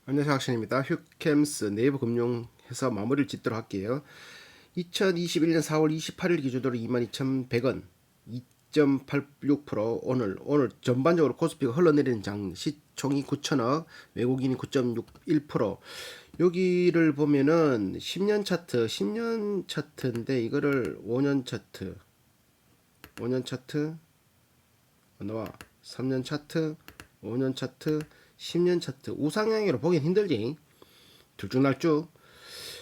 안녕하세요, 학생입니다. 휴캠스 네이버 금융해서 마무리를 짓도록 할게요. 2021년 4월 28일 기준으로 22,100원, 2.86%. 오늘 전반적으로 코스피가 흘러내리는 장 시총이 9천억, 외국인이 9.61%. 여기를 보면은 10년 차트인데 이거를 5년 차트 나와 3년 차트, 5년 차트, 10년 차트 우상향으로 보긴 힘들지. 들쭉날쭉.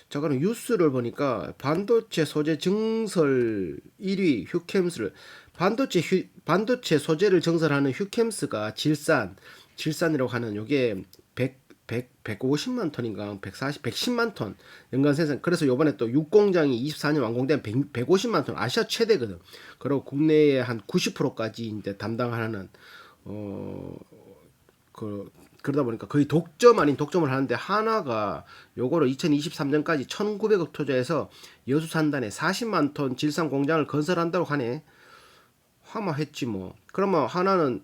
자, 그럼 뉴스를 보니까 반도체 소재 증설 1위 휴캠스를 반도체 소재를 증설하는 휴캠스가 질산이라고 하는 요게 150만 톤인가 110만 톤 연간 생산. 그래서 요번에 또 6공장이 24년 완공된 150만 톤 아시아 최대거든. 그리고 국내에 한 90%까지 이제 담당하는 어 그러다 보니까 거의 독점 아닌 독점을 하는데, 하나가 요거를 2023년까지 1900억 투자해서 여수 산단에 40만 톤 질산 공장을 건설한다고 하네. 화마했지 뭐. 그러면 하나는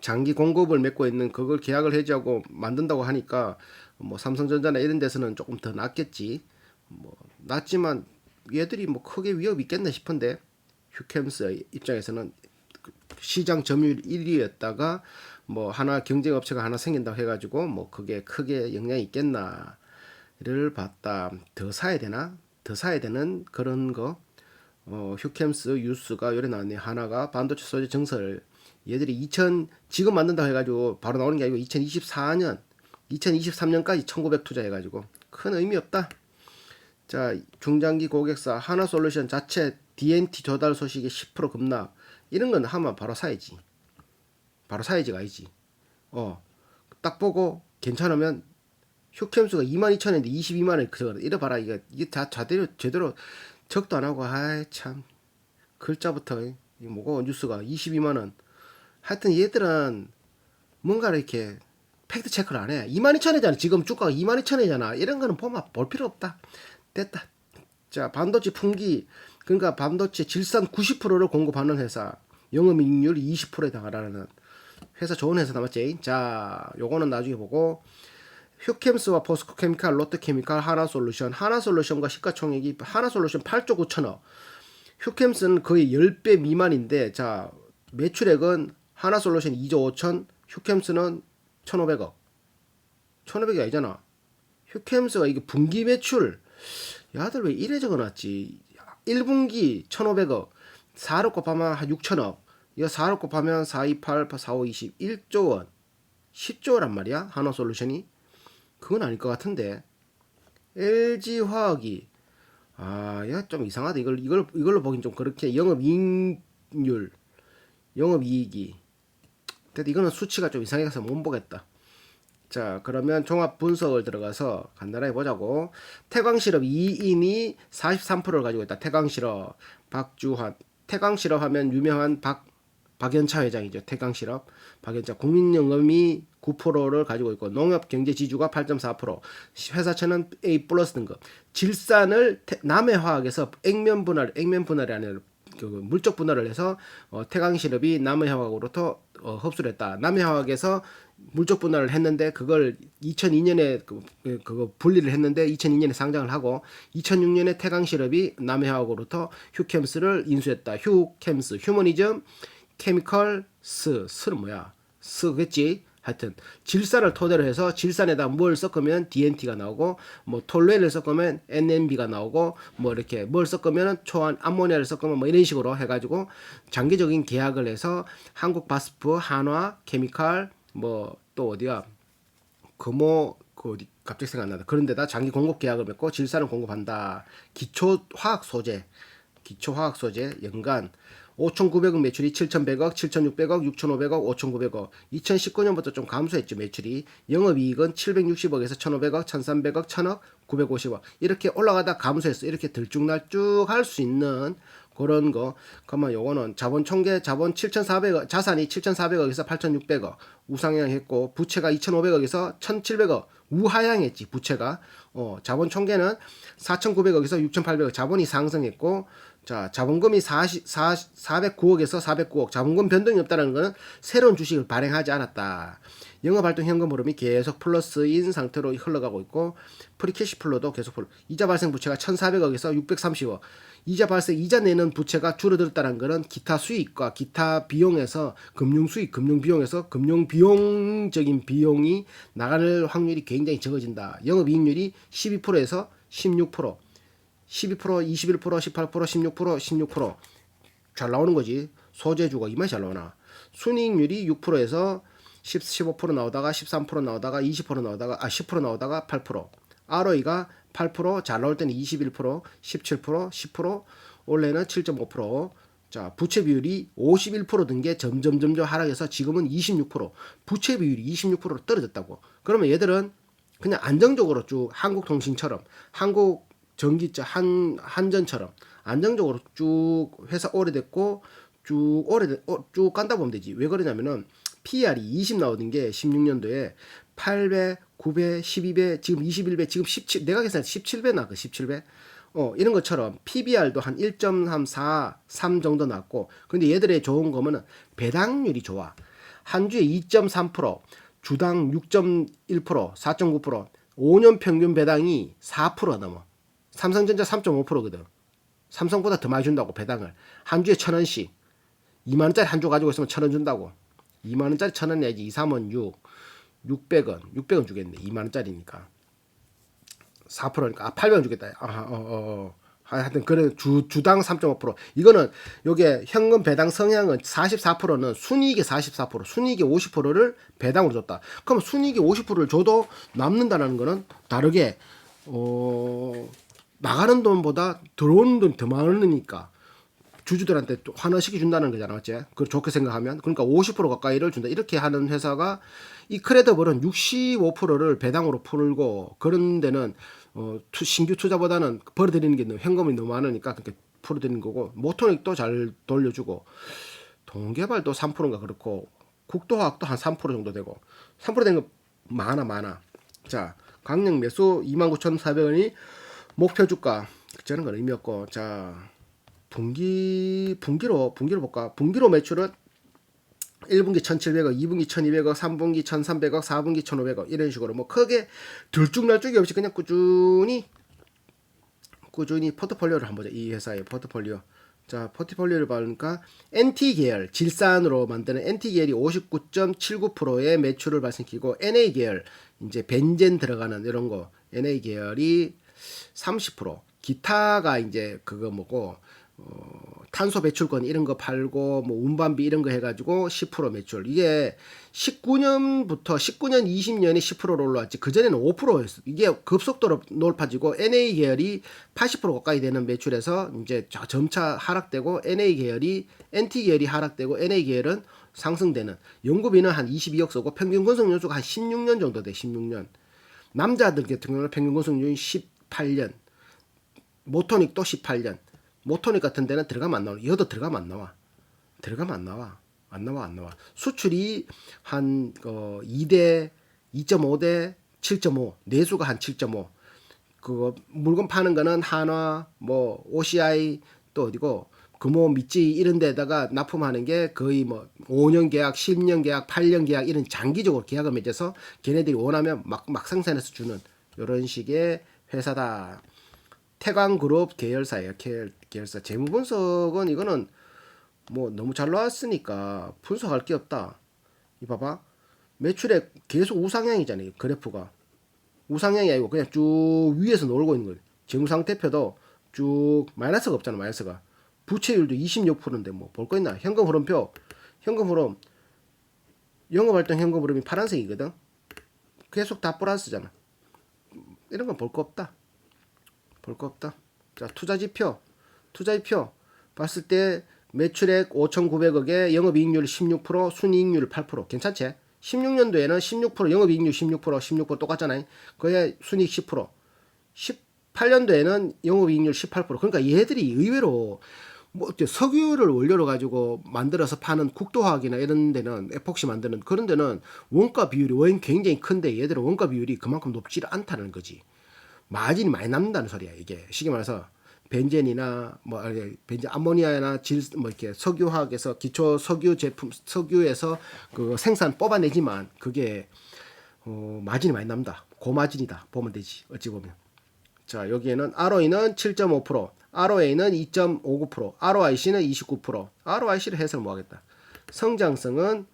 장기 공급을 맺고 있는 그걸 계약을 해지하고 만든다고 하니까 뭐 삼성전자나 이런 데서는 조금 더 낫겠지. 뭐 낫지만 얘들이 뭐 크게 위협이 있겠나 싶은데, 휴캠스 입장에서는 시장 점유율 1위였다가 뭐 하나 경쟁업체가 하나 생긴다고 해가지고 뭐 그게 크게 영향이 있겠나를 봤다. 더 사야 되나? 더 사야 되는 그런 거. 휴캠스 뉴스가 요래 나왔네. 하나가 반도체 소재 증설. 얘들이 지금 만든다고 해가지고 바로 나오는 게 아니고 2024년 2023년까지 1900 투자해가지고 큰 의미 없다. 자, 중장기 고객사 하나솔루션 자체 DNT 조달 소식에 10% 급락. 이런 건 하면 바로 사야지. 바로 사야지가 아니지. 딱 보고 괜찮으면 휴캠수가 22,000원인데 22만원 그거 이래 봐라. 이게 다 제대로 적도 안 하고. 아이 참, 글자부터 이 뭐고 뉴스가 22만원. 하여튼 얘들은 뭔가 이렇게 팩트 체크를 안 해. 22,000원이잖아. 지금 주가가 22,000원이잖아. 이런 거는 보면 볼 필요 없다. 됐다. 자, 반도체 풍기, 그러니까 반도체 질산 90%를 공급하는 회사, 영업이익률 20%에 달하는 회사. 좋은 회사 남았지. 자, 요거는 나중에 보고. 휴캠스와 포스코케미칼, 롯데케미칼, 하나솔루션과 시가총액이 하나솔루션 8조 9천억, 휴캠스는 거의 10배 미만인데, 자, 매출액은 하나솔루션 2조 5천, 휴캠스는 1,500억. 1,500이 아니잖아. 휴캠스가 이게 분기 매출, 야들 왜 이래 적어놨지. 1분기 1,500억, 4로 곱하면 한 6천억, 이거 4로 곱하면 4, 2, 8, 4, 5, 20, 1조 원, 10조란 말이야 하나솔루션이. 그건 아닐 것 같은데. LG화학이, 야, 좀 이상하다. 이걸로 보긴 좀 그렇게. 영업이익이. 근데 이거는 수치가 좀 이상해서 못 보겠다. 자, 그러면 종합 분석을 들어가서 간단하게 보자고. 태광실업 2인이 43%를 가지고 있다. 태광실업, 박주환. 태광실업 하면 유명한 박연차 회장이죠. 태광실업, 박연차. 국민연금이 9%를 가지고 있고, 농협경제지주가 8.4%, 회사채는 A 플러스 등급. 질산을 남해화학에서 액면 분할이 아니라 그 물적 분할을 해서 태광실업이 남해화학으로부터 흡수를 했다. 남해화학에서 물적 분할을 했는데 그걸 2002년에 그거 분리를 했는데 2002년에 상장을 하고, 2006년에 태광실업이 남해화학으로부터 휴캠스를 인수했다. 휴캠스, 휴머니즘 케미컬 스는 뭐야? 스겠지. 하여튼 질산을 토대로 해서 질산에다 뭘 섞으면 DNT가 나오고, 뭐 톨루엔을 섞으면 NMB가 나오고, 뭐 이렇게 뭘 섞으면 초안 암모니아를 섞으면 뭐 이런 식으로 해가지고 장기적인 계약을 해서 한국바스프, 한화, 케미칼, 뭐 또 어디야, 금호, 그 어디 갑자기 생각 안 나다. 그런데다 장기 공급 계약을 맺고 질산을 공급한다. 기초화학 소재 연간 5,900억 매출이 7,100억, 7,600억, 6,500억, 5,900억. 2019년부터 좀 감소했죠, 매출이. 영업이익은 760억에서 1,500억, 1,300억, 1,000억, 950억. 이렇게 올라가다 감소했어. 이렇게 들쭉날쭉 할 수 있는 그런 거. 그러면 요거는 자본 총계, 자본 7,400억, 자산이 7,400억에서 8,600억 우상향했고, 부채가 2,500억에서 1,700억 우하향했지, 부채가. 자본 총계는 4,900억에서 6,800억 자본이 상승했고, 자, 자본금이 409억에서 409억. 자본금 변동이 없다는 것은 새로운 주식을 발행하지 않았다. 영업활동 현금 흐름이 계속 플러스인 상태로 흘러가고 있고 프리캐시플로도 계속 이자 발생 부채가 1,400억에서 630억. 이자 발생 이자 내는 부채가 줄어들었다는 것은 기타 수익과 기타 비용에서 금융 수익, 금융 비용에서 금융 비용적인 비용이 나갈 확률이 굉장히 적어진다. 영업이익률이 12%에서 16%, 12%, 21%, 18%, 16%, 16%. 잘 나오는 거지. 소재주가 이만이 잘 나오나. 순이익률이 6%에서 15% 나오다가 13% 나오다가 20% 나오다가 10% 나오다가 8%. ROE가 8%, 잘 나올 때는 21%, 17%, 10%, 원래는 7.5%. 자, 부채 비율이 51% 든 게 점점 하락해서 지금은 26%. 부채 비율이 26%로 떨어졌다고. 그러면 얘들은 그냥 안정적으로 쭉 한국통신처럼, 한국전기차, 한전처럼 안정적으로 쭉 회사 오래됐고 쭉 간다 보면 되지. 왜 그러냐면은 PR이 20 나오던 게 16년도에 8배, 9배, 12배, 지금 21배, 지금 17, 내가 계산해 17배 나왔고 17배. 이런 것처럼 PBR도 한 1.34, 3 정도 났고, 근데 얘들의 좋은 거면은 배당률이 좋아. 한 주에 2.3%, 주당 6.1%, 4.9%, 5년 평균 배당이 4% 넘어. 삼성전자 3.5%거든. 삼성보다 더 많이 준다고 배당을. 한 주에 1,000원씩. 2만 원짜리 한 주 가지고 있으면 1,000원 준다고. 2만 원짜리 1,000원 내야지. 2, 3원 6. 600원. 600원 주겠네. 2만 원짜리니까. 4%니까 800원 주겠다. 하여튼 그래 주당 3.5%. 이거는 요게 현금 배당 성향은 44%는 순이익의 44%, 순이익의 50%를 배당으로 줬다. 그럼 순이익의 50%를 줘도 남는다는 거는 다르게 나가는 돈보다 들어오는 돈이 더 많으니까 주주들한테 환원시켜 준다는 거잖아, 맞지? 그걸 좋게 생각하면. 그러니까 50% 가까이를 준다. 이렇게 하는 회사가 이 크레더블은 65%를 배당으로 풀고 그런 데는 신규 투자보다는 벌어들이는 게 현금이 너무 많으니까 그렇게 풀어드리는 거고 모토닉도 잘 돌려주고 동개발도 3%인가 그렇고 국도화학도 한 3% 정도 되고 3%된 거 많아. 자, 강력 매수 29,400원이 목표 주가. 저는 건 의미 없고. 자, 분기로 볼까? 분기로 매출은 1분기 1,700억, 2분기 1,200억, 3분기 1,300억, 4분기 1,500억 이런 식으로 뭐 크게 들쭉날쭉이 없이 그냥 꾸준히 포트폴리오를 한번 보자. 이 회사의 포트폴리오. 자, 포트폴리오를 보니까 NT 계열, 질산으로 만드는 NT 계열이 59.79%의 매출을 발생시키고 NA 계열, 이제 벤젠 들어가는 이런 거 NA 계열이 30%, 기타가 이제 그거 뭐고 탄소 배출권 이런 거 팔고 뭐 운반비 이런 거 해가지고 10% 매출. 이게 19년 20년에 10%로 올라왔지. 그 전에는 5%였어. 이게 급속도로 높아지고 NA 계열이 80% 가까이 되는 매출에서 이제 점차 하락되고 NT 계열이 하락되고 NA 계열은 상승되는. 연구비는 한 22억 쓰고 평균 건설 연수가 한 16년 정도 돼. 16년. 남자들 같은 경우는 평균 건설 연수는 18년. 모토닉도 18년. 모토닉 같은 데는 들어가면 안 나와. 여도 들어가면 안 나와. 안 나와. 수출이 한 2대 2.5대 7.5. 내수가 한 7.5. 그거 물건 파는 거는 한화, 뭐 OCI 또 어디고 금호 미찌 이런 데다가 납품하는 게 거의 뭐 5년 계약, 10년 계약, 8년 계약 이런 장기적으로 계약을 맺어서 걔네들이 원하면 막 생산해서 주는 이런 식의 회사다. 태광그룹 계열사예요. 계열사 재무 분석은 이거는 뭐 너무 잘 나왔으니까 분석할 게 없다. 이 봐봐. 매출액 계속 우상향이잖아요. 그래프가. 우상향이 아니고 그냥 쭉 위에서 놀고 있는 거예요. 재무상태표도 쭉 마이너스가 없잖아. 마이너스가. 부채율도 26%인데 뭐 볼 거 있나. 현금 흐름표. 현금 흐름. 영업활동 현금 흐름이 파란색이거든. 계속 다 플러스잖아. 이런 건 볼 거 없다. 자, 투자지표 봤을 때 매출액 5,900억에 영업이익률 16%, 순이익률 8%. 괜찮지? 16년도에는 16%, 영업이익률 16% 똑같잖아요. 그에 순이익 10%. 18년도에는 영업이익률 18%. 그러니까 얘들이 의외로 뭐 석유를 원료로 가지고 만들어서 파는 국도화학이나 이런 데는 에폭시 만드는 그런 데는 원가 비율이 굉장히 큰데 얘들은 원가 비율이 그만큼 높지 않다는 거지. 마진이 많이 남는다는 소리야. 이게 쉽게 말해서 벤젠이나 벤젠 아모니아나 이렇게 석유화학에서 기초 석유 제품 석유에서 그 생산 뽑아내지만 그게 마진이 많이 납니다. 고마진이다 보면 되지 어찌 보면. 자 여기에는 ROE는 7.5%, ROA는 2.59%, ROIC는 29%. ROIC를 해석을 못하겠다. 성장성은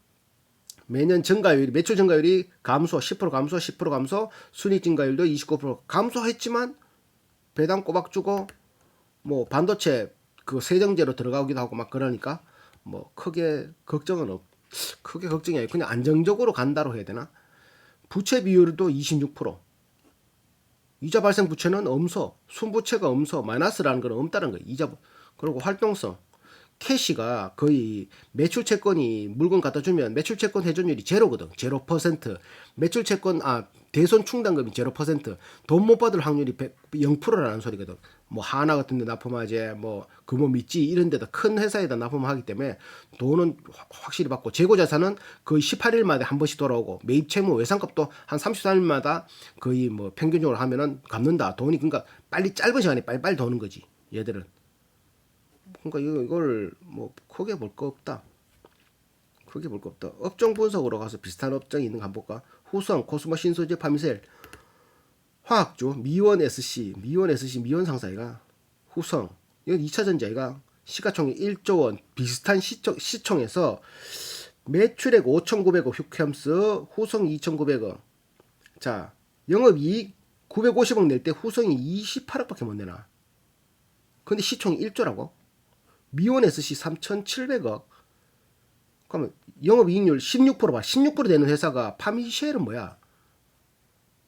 매년 증가율이 매출 증가율이 감소 10% 감소 10% 감소, 순이익 증가율도 29% 감소했지만 배당 꼬박 주고 뭐 반도체 그 세정제로 들어가기도 하고 막 그러니까 뭐 크게 걱정이 아니고 그냥 안정적으로 간다로 해야 되나? 부채 비율도 26%. 이자 발생 부채는 엄소, 순부채가 엄소, 마이너스라는 건 없다는 거예요. 이자 그리고 활동성 캐시가 거의 매출 채권이 물건 갖다 주면 매출 채권 회전율이 제로거든. 0%. 매출 채권 대손 충당금이 0%. 돈 못 받을 확률이 0%라는 소리거든. 뭐 하나 같은 데 납품하지 뭐 금호 믿지 이런 데다 큰 회사에다 납품하기 때문에 돈은 확실히 받고 재고 자산은 거의 18일마다 한 번씩 돌아오고 매입 채무 외상값도 한 33일마다 거의 뭐 평균적으로 하면은 갚는다. 돈이 그러니까 빨리 짧은 시간에 빨리 도는 거지. 얘들은. 그러니까 이걸 뭐 크게 볼 거 없다. 크게 볼 거 없다. 업종 분석으로 가서 비슷한 업종이 있는 거 한번 볼까? 후성, 코스모 신소재, 파미셀, 화학주, 미원 SC, 미원 상사이가 후성, 여기 2차전자이가 시가총액 1조 원 비슷한 시총에서 매출액 5,900억 휴캠스, 후성 2,900억. 자, 영업이익 950억 낼 때 후성이 28억밖에 못 내나. 근데 시총이 1조라고? 미원 SC 3,700억. 그러면 영업이익률 16% 봐. 16% 되는 회사가 파미쉘은 뭐야?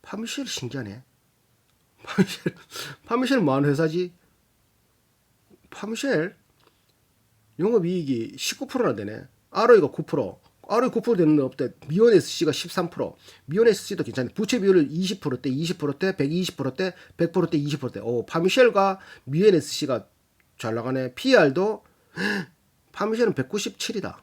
파미쉘 신기하네. 파미쉘 뭐 하는 회사지? 파미쉘 영업이익이 19%나 되네. ROE가 9%. ROE 9% 되는 데 없대. 미원 SC가 13%. 미원 SC도 괜찮네. 부채 비율을 20%대, 20%대, 120%대, 100%대, 20%대. 파미쉘과 미원 SC가 잘 나가네. PR도 파미쉘은 197이다.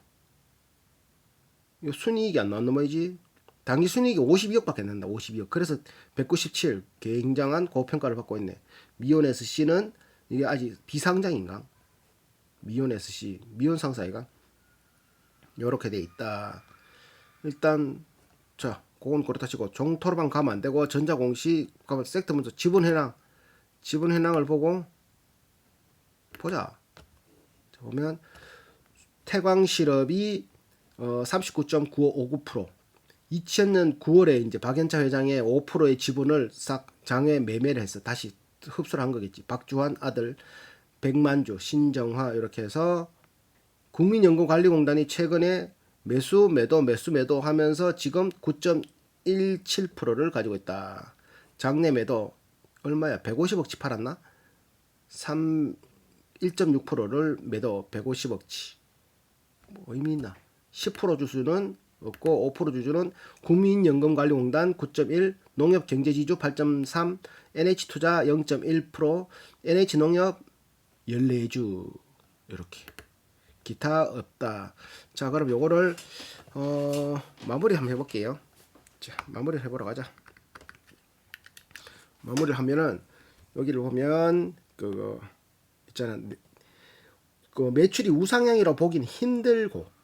이거 순이익이 안 나왔는 말이지. 당기 순이익이 52억밖에 안 난다. 52억. 그래서 197 굉장한 고평가를 받고 있네. 미온 SC는 이게 아직 비상장인가? 미온 SC, 미온 상사이가 요렇게 돼 있다. 일단 자, 그건 그렇다 치고 종토로방 가면 안 되고 전자공시 가면 섹터 먼저 지분 현황을 보고 보자. 자, 보면 태광실업이 39.9559%. 2000년 9월에 이제 박연차 회장의 5%의 지분을 싹 장외 매매를 해서 다시 흡수를 한 거겠지. 박주환 아들 백만주, 신정화 이렇게 해서 국민연금관리공단이 최근에 매수 매도 하면서 지금 9.17%를 가지고 있다. 장내 매도 얼마야? 150억치 팔았나? 1.6%를 매도 150억치. 뭐 의미 있나? 10% 주수는 없고 5% 주주는 국민연금관리공단 9.1, 농협경제지주 8.3, NH투자 0.1%, NH농협 14주 이렇게. 기타 없다. 자, 그럼 요거를 마무리 한번 해볼게요. 자, 마무리를 해보러 가자. 마무리를 하면은 여기를 보면 그 있잖아. 그 매출이 우상향이라고 보긴 힘들고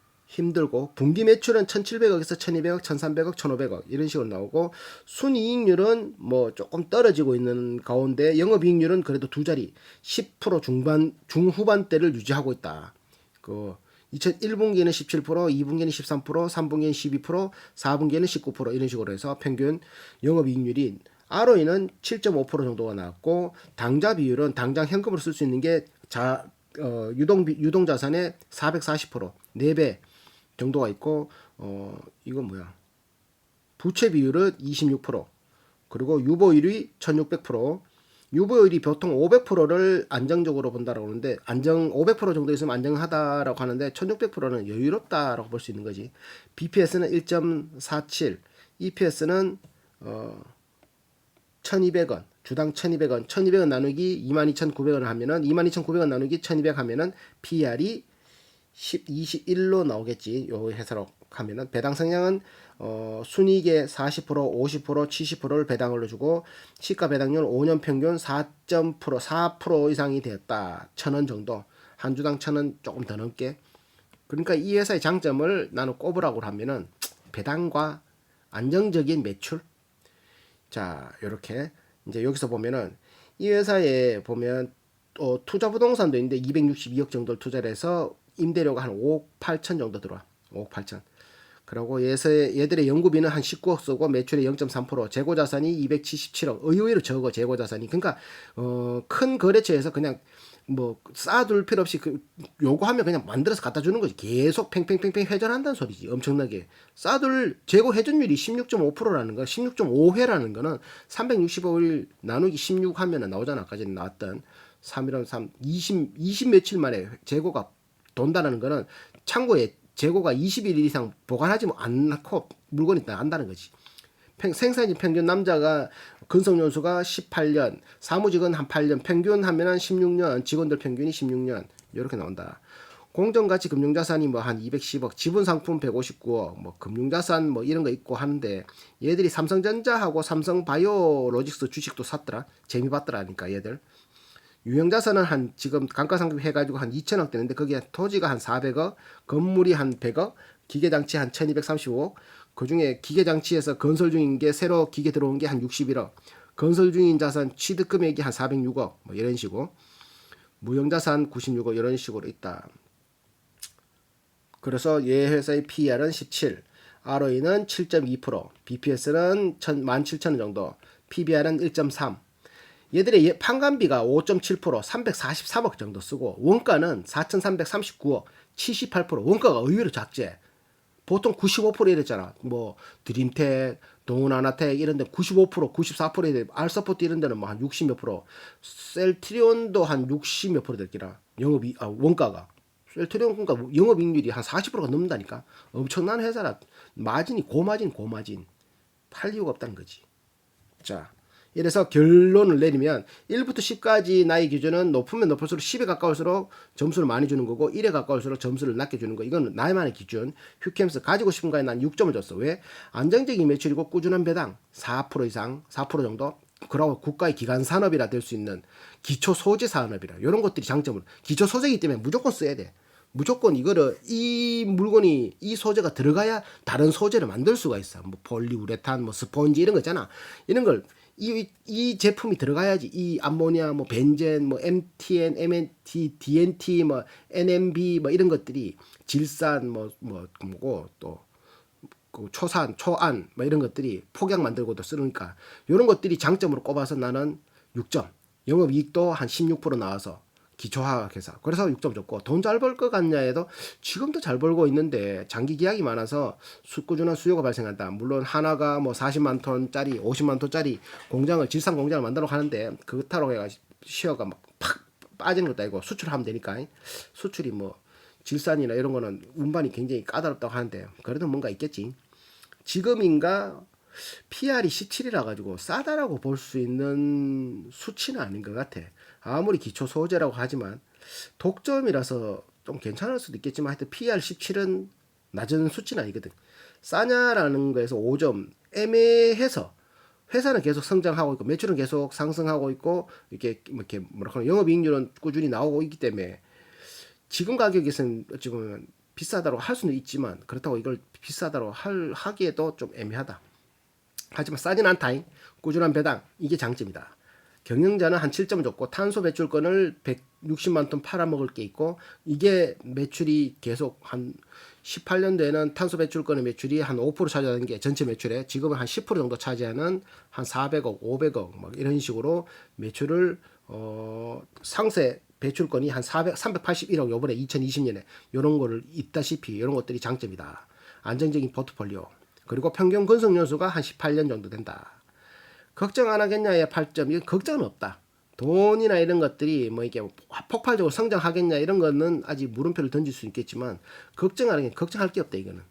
분기 매출은 1,700억에서 1,200억, 1,300억, 1,500억 이런 식으로 나오고 순이익률은 뭐 조금 떨어지고 있는 가운데 영업이익률은 그래도 두 자리 10% 중후반대를 유지하고 있다. 그 2001분기에는 17%, 2분기에는 13%, 3분기에는 12%, 4분기에는 19% 이런 식으로 해서 평균 영업이익률이 ROE는 7.5% 정도가 나왔고 당자 비율은 당장 현금으로 쓸 수 있는 게 유동자산의 440%, 4배 정도가 있고 이건 뭐야? 부채 비율은 26%, 그리고 유보율이 1600%, 유보율이 보통 500%를 안정적으로 본다라고 하는데 500% 정도 있으면 안정하다라고 하는데 1600%는 여유롭다라고 볼 수 있는 거지. BPS는 1.47, EPS는 1200원, 주당 1200원, 1200원 나누기 22,900원을 하면은 22,900원 나누기 1200 하면은 PR이 21로 나오겠지. 요 회사로 하면은 배당 성향은 순이익의 40%, 50%, 70%를 배당을 주고 시가 배당률 5년 평균 4% 이상이 되었다. 1,000원 정도. 한 주당 1,000원 조금 더 넘게. 그러니까 이 회사의 장점을 나는 꼽으라고 하면은 배당과 안정적인 매출. 자, 요렇게 이제 여기서 보면은 이 회사에 보면 투자 부동산도 있는데 262억 정도를 투자를 해서 임대료가 한 5억 8천 정도 들어와. 5억 8천. 그리고 얘들의 연구비는 한 19억 쓰고 매출의 0.3%, 재고 자산이 277억. 의외로 적어 재고 자산이. 그러니까 큰 거래처에서 그냥 뭐 쌓아둘 필요 없이 요구하면 그냥 만들어서 갖다 주는 거지. 계속 팽팽팽팽 회전한다는 소리지. 엄청나게. 쌓아둘 재고 회전율이 16.5%라는 거, 16.5회라는 거는 365일 나누기 16 하면은 나오잖아. 아까 전에 나왔던 3이란 3, 20 며칠 만에 재고가 돈다는 거는 창고에 재고가 21일 이상 보관하지 않고 물건이 나간다는 거지. 생산직 평균 남자가 근속연수가 18년, 사무직은 한 8년, 평균 하면은 16년, 직원들 평균이 16년 이렇게 나온다. 공정가치 금융자산이 뭐 한 210억, 지분상품 159억, 뭐 금융자산 뭐 이런 거 있고 하는데 얘들이 삼성전자하고 삼성바이오로직스 주식도 샀더라. 재미 봤더라니까 얘들. 유형자산은 한 지금 감가상각 해가지고 한 2천억 되는데 거기에 토지가 한 400억, 건물이 한 100억, 기계장치 한 1235억, 그중에 기계장치에서 건설 중인 게 새로 기계 들어온 게 한 61억, 건설 중인 자산 취득 금액이 한 406억, 뭐 이런 식으로, 무형자산 96억 이런 식으로 있다. 그래서 얘 회사의 PER은 17, ROE는 7.2%, BPS는 17,000원 정도, PBR은 1.3. 얘들의 판관비가 5.7%, 343억 정도 쓰고 원가는 4,339억, 78%. 원가가 의외로 작지. 보통 95% 이랬잖아. 뭐 드림텍, 동은하나텍 이런 데 95%, 94% 이래. 알서포트 이런 데는 뭐 한 60 몇 프로. 셀트리온도 한 60 몇 프로 됐기라. 원가가. 셀트리온 그러니까 영업이익률이 한 40%가 넘는다니까. 엄청난 회사라. 마진이 고마진. 팔 이유가 없다는 거지. 자, 이래서 결론을 내리면 1부터 10까지 나의 기준은 높으면 높을수록 10에 가까울수록 점수를 많이 주는 거고 1에 가까울수록 점수를 낮게 주는 거. 이건 나만의 기준. 휴캠스 가지고 싶은 거에 난 6점을 줬어. 왜? 안정적인 매출이고 꾸준한 배당 4% 이상, 4% 정도. 그러고 국가의 기간 산업이라 될 수 있는 기초 소재 산업이라 이런 것들이 장점으로. 기초 소재이기 때문에 무조건 써야 돼. 무조건 이거를 이 물건이 이 소재가 들어가야 다른 소재를 만들 수가 있어. 뭐 폴리우레탄, 뭐 스펀지 이런 거 있잖아. 이런 걸 이 제품이 들어가야지. 이 암모니아, 뭐 벤젠, 뭐 MTN, MNT, DNT, 뭐 NMB 뭐 이런 것들이 질산, 뭐고 또 그 초산, 초안 뭐 이런 것들이 폭약 만들고도 쓰니까 이런 것들이 장점으로 꼽아서 나는 6점. 영업이익도 한 16% 나와서 기초화학 회사. 그래서 6점 줬고 돈 잘 벌 것 같냐에도 지금도 잘 벌고 있는데 장기 계약이 많아서 꾸준한 수요가 발생한다. 물론 하나가 뭐 40만 톤짜리, 50만 톤짜리 공장을 질산 공장을 만들어 하는데 그렇다고 해가 시어가 막 팍 빠지는 것도 아니고 수출하면 되니까 수출이 뭐 질산이나 이런 거는 운반이 굉장히 까다롭다고 하는데 그래도 뭔가 있겠지. 지금인가 PR이 17이라 가지고 싸다라고 볼 수 있는 수치는 아닌 것 같아. 아무리 기초 소재라고 하지만 독점이라서 좀 괜찮을 수도 있겠지만 하여튼 PR 17은 낮은 수치는 아니거든. 싸냐라는 거에서 5점. 애매해서 회사는 계속 성장하고 있고 매출은 계속 상승하고 있고 이렇게 뭐랄까 영업이익률은 꾸준히 나오고 있기 때문에 지금 가격에서는 어찌 보면 비싸다고 할 수는 있지만 그렇다고 이걸 비싸다고 하기에도 좀 애매하다. 하지만 싸진 않다잉. 꾸준한 배당 이게 장점이다. 경영자는 한 7점 줬고 탄소 배출권을 160만 톤 팔아먹을 게 있고 이게 매출이 계속 한 18년도에는 탄소 배출권의 매출이 한 5% 차지하는 게 전체 매출에 지금은 한 10% 정도 차지하는 한 400억, 500억 막 이런 식으로 매출을 상세 배출권이 한 381억 요번에 2020년에 이런 거를 있다시피 이런 것들이 장점이다. 안정적인 포트폴리오. 그리고 평균 근속연수가 한 18년 정도 된다. 걱정 안 하겠냐에 8점. 이건 걱정은 없다. 돈이나 이런 것들이 뭐 이게 폭발적으로 성장하겠냐 이런 거는 아직 물음표를 던질 수 있겠지만 걱정할 게 없다. 이거는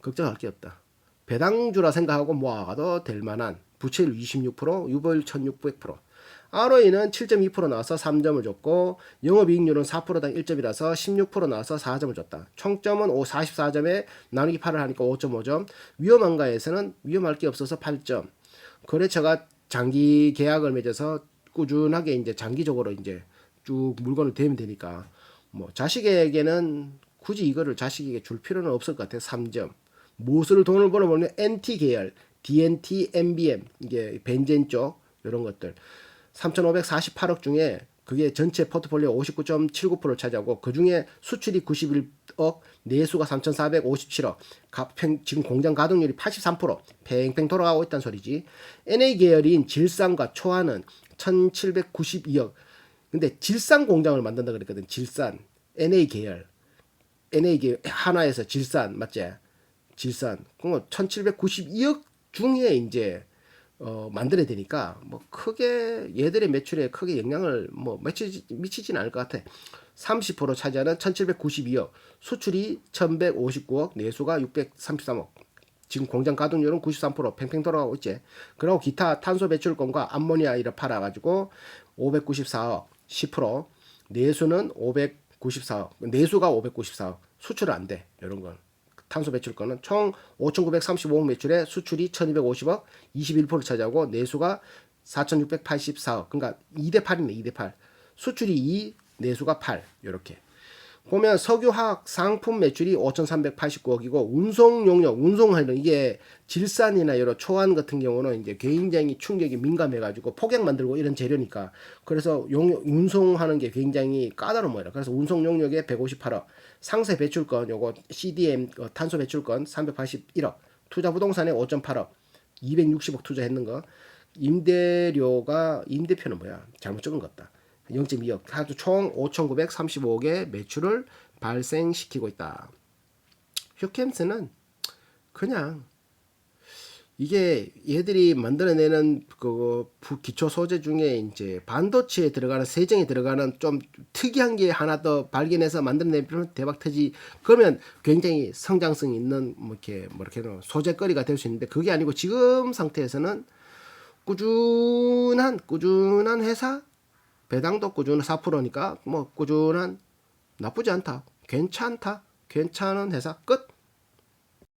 걱정할 게 없다. 배당주라 생각하고 모아가도 될 만한 부채율 26%, 유보율 1600%. ROE는 7.2% 나와서 3점을 줬고 영업이익률은 4%당 1점이라서 16% 나와서 4점을 줬다. 총점은 44점에 나누기 8을 하니까 5.5점. 위험한가에서는 위험할 게 없어서 8점. 거래처가 장기 계약을 맺어서 꾸준하게 이제 장기적으로 이제 쭉 물건을 대면 되니까 뭐 자식에게는 굳이 이거를 자식에게 줄 필요는 없을 것 같아요. 3점. 무엇을 돈을 벌어보면 NT 계열, DNT, MBM 이게 벤젠 쪽 이런 것들 3,548억 중에 그게 전체 포트폴리오 59.79%를 차지하고 그 중에 수출이 91억, 내수가 3,457억, 지금 공장 가동률이 83%, 팽팽 돌아가고 있다는 소리지. NA 계열인 질산과 초안은 1,792억. 근데 질산 공장을 만든다 그랬거든. 질산, NA 계열, 하나에서 질산 맞지? 질산. 그럼 1,792억 중에 이제 만들어야 되니까 뭐 크게 얘들의 매출에 크게 영향을 뭐 미치진 않을 것 같아. 30% 차지하는 1,792억, 수출이 1,159억, 내수가 633억. 지금 공장 가동률은 93% 팽팽 돌아가고 있지. 그리고 기타 탄소 배출권과 암모니아 이를 팔아가지고 594억, 10%. 내수는 594억, 내수가 594억, 수출은 안 돼. 이런 건. 탄소 배출권은 총 5,935억 매출에 수출이 1,250억, 21% 차지하고 내수가 4,684억. 그러니까 2대 8이네, 2대 8. 수출이 2, 내수가 8. 이렇게. 보면 석유화학 상품 매출이 5,389억이고 운송 용역, 운송하는 이게 질산이나 여러 초안 같은 경우는 이제 굉장히 충격이 민감해가지고 폭약 만들고 이런 재료니까 그래서 운송하는 게 굉장히 까다로운 거예요. 그래서 운송 용역에 158억, 상세 배출권 요거 CDM 탄소 배출권 381억, 투자 부동산에 5.8억, 260억 투자했는 거, 임대료가 임대표는 뭐야? 잘못 적은 것 같다. 0.2억, 하도 총 5,935억의 매출을 발생시키고 있다. 휴캠스는 그냥 이게 얘들이 만들어내는 그 기초 소재 중에 이제 반도체에 들어가는 세정에 들어가는 좀 특이한 게 하나 더 발견해서 만들어내면 대박 터지. 그러면 굉장히 성장성 있는 뭐 이렇게 소재거리가 될 수 있는데 그게 아니고 지금 상태에서는 꾸준한 회사. 배당도 꾸준히 4%니까 뭐 꾸준한 나쁘지 않다. 괜찮다. 괜찮은 회사 끝.